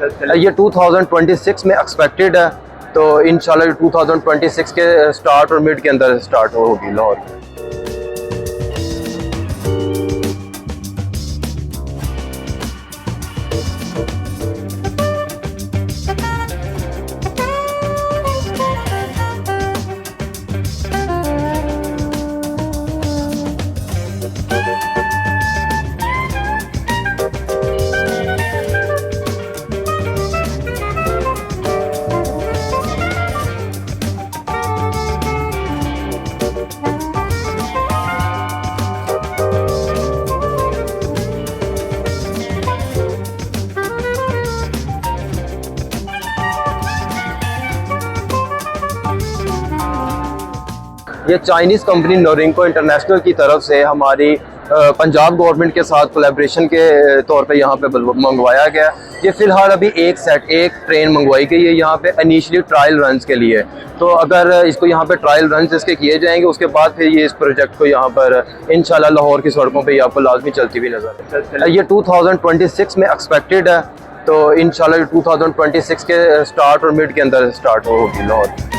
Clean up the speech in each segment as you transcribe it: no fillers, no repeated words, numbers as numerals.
ये 2026 में एक्सपेक्टेड है, तो इंशाल्लाह 2026 के स्टार्ट और मिड के अंदर स्टार्ट होगी लाहौर। ये चाइनीज़ कंपनी नोरिंको इंटरनेशनल की तरफ से हमारी पंजाब गवर्नमेंट के साथ कोलैबोरेशन के तौर पे यहाँ पे मंगवाया गया। ये फ़िलहाल अभी एक ट्रेन मंगवाई गई है यहाँ पे इनिशियली ट्रायल रन्स के लिए। तो अगर इसको यहाँ पे ट्रायल रन्स इसके किए जाएंगे, उसके बाद फिर ये इस प्रोजेक्ट को यहाँ पर इंशाल्लाह लाहौर की सड़कों पे आपको लाजमी चलती हुई नजर। ये 2026 में एक्सपेक्टेड है, तो इंशाल्लाह 2026 के स्टार्ट और मिड के अंदर स्टार्ट होगी लाहौर।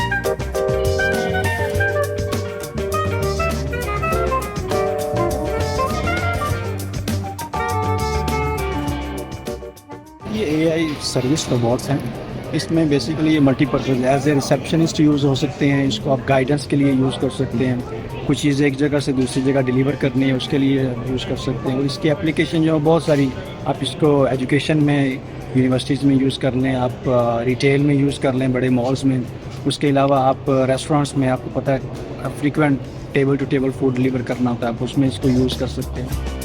ये AI सर्विस रोबोट्स हैं। इसमें बेसिकली ये multipurpose as a receptionist use हो सकते हैं। इसको आप गाइडेंस के लिए यूज़ कर सकते हैं। कुछ चीज़ें एक जगह से दूसरी जगह डिलीवर करनी है, उसके लिए यूज़ कर सकते हैं। और इसकी एप्लीकेशन जो है बहुत सारी, आप इसको एजुकेशन में, यूनिवर्सिटीज़ में यूज़ कर लें, आप रिटेल में यूज़ कर लें, बड़े मॉल्स में। उसके अलावा आप रेस्टोरेंट्स में, आपको पता है frequent table to table food deliver करना होता है, आप उसमें इसको यूज़ कर सकते हैं।